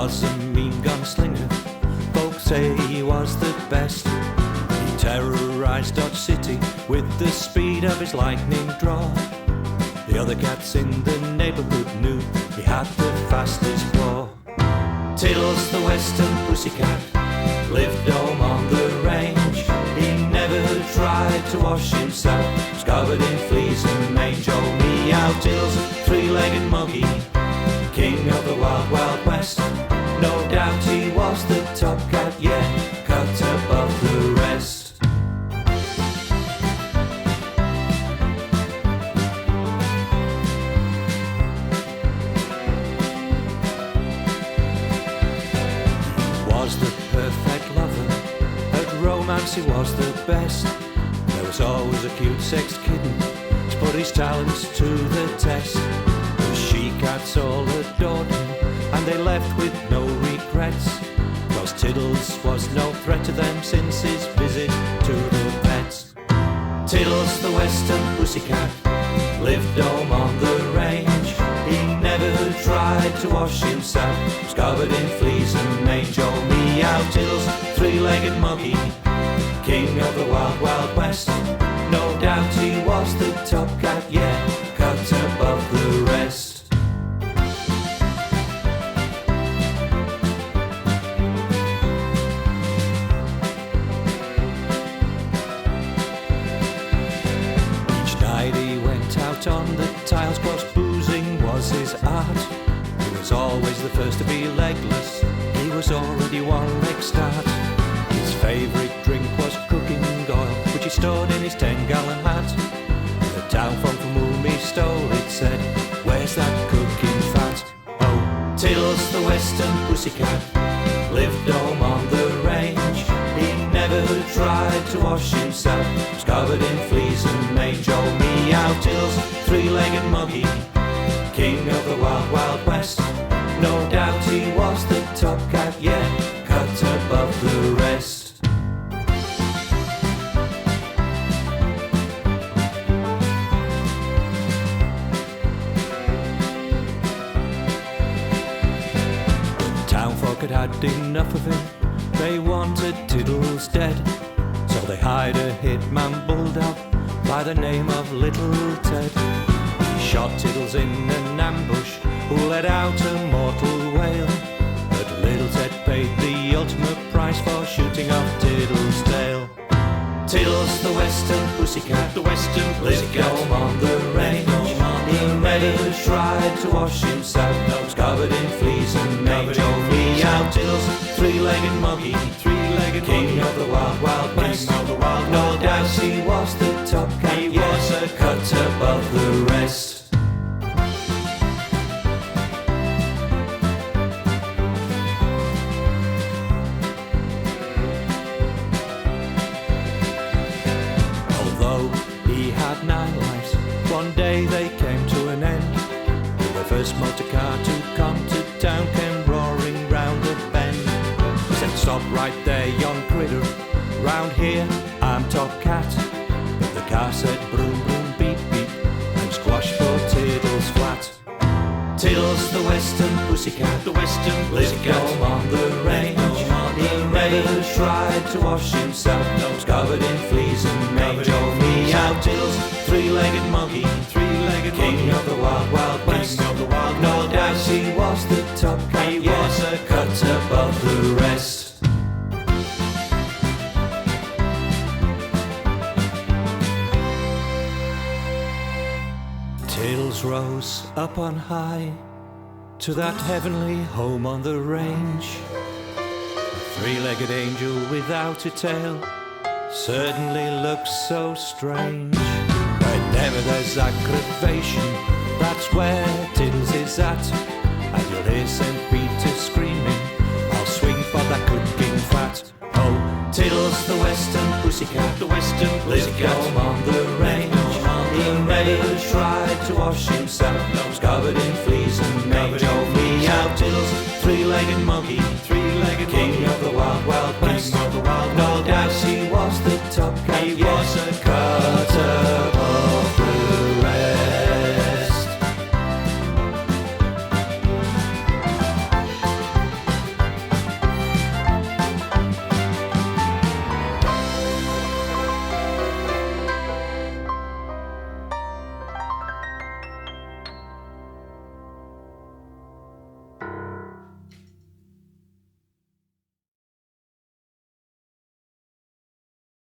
was a mean gunslinger, folks say he was the best. He terrorized Dodge City with the speed of his lightning draw. The other cats in the neighborhood knew he had the fastest claw. Tiddles the western pussycat lived home on the range. He never tried to wash himself, was covered in fleas and mange. Oh meow, Tiddles, three-legged Moggy, king of the wild, wild west. No doubt he was the top cat, yeah, cut above the rest. Was the perfect lover, at romance he was the best. There was always a cute sexed kitten to put his talents to the test. The she-cats all adored him, and they left with no regrets, 'cause Tiddles was no threat to them since his visit to the vets. Tiddles the western pussycat lived home on the range. He never tried to wash himself, was covered in fleas and mange. Oh meow, Tiddles, three-legged Moggy, king of the wild, wild west. No doubt he was the top cat, yeah, cut above the rest. Each night he went out on the tiles, 'cause boozing was his art. He was always the first to be legless, he was already one leg start. His favourite drink was cooking oil, which he stored in his 10-gallon hat. The townfolk from whom he stole it said, "Where's that cooking fat?" Oh, Tiddles the western pussycat lived home on the range. He never tried to wash himself, was covered in fleas and mange. Oh meow, Tiddles, three-legged Moggy, king of the wild, wild west. No doubt he was the top cat, yeah, cut above the rest. The townfolk had had enough of him, they wanted Tiddles dead. So they hired a hitman bulldog by the name of Little Ted. He shot Tiddles in an ambush, who let out a mortal wail. But Little Ted paid the ultimate price for shooting off Tiddles' tail. Tiddles the western pussycat, the western lived home on the range. He never tried to wash himself, was covered in fleas and mange. Oh meow, Tiddles, three-legged Moggy, three-legged king of the wild, wild west. No doubt he was the top cat, he was a cut above the rest. He had 9 lives, one day they came to an end. The first motor car to come to town came roaring round the bend. He said, "Stop right there, young critter, round here I'm top cat." But the car said, "Broom, broom, beep, beep," and squash for Tiddles flat. Tiddles the western pussycat, the western lived home on the range. He never tried to wash himself, was covered in fleas and mange. Oh meow, Tiddles, three-legged Moggy, three-legged king of the wild, wild west. No doubt he was the top cat, he was a cut above the rest. Tiddles rose up on high to that heavenly home on the range. A three-legged angel without a tail certainly looks so strange. Whenever there's aggravation, that's where Tiddles is at. And you'll hear St. Peter screaming, "I'll swing for that cooking fat." Oh, Tiddles the western pussycat, the western lived home on the range. He never tried to wash himself, was covered in fleas and mange. Oh meow, Tiddles, three-legged Moggy, three-legged king of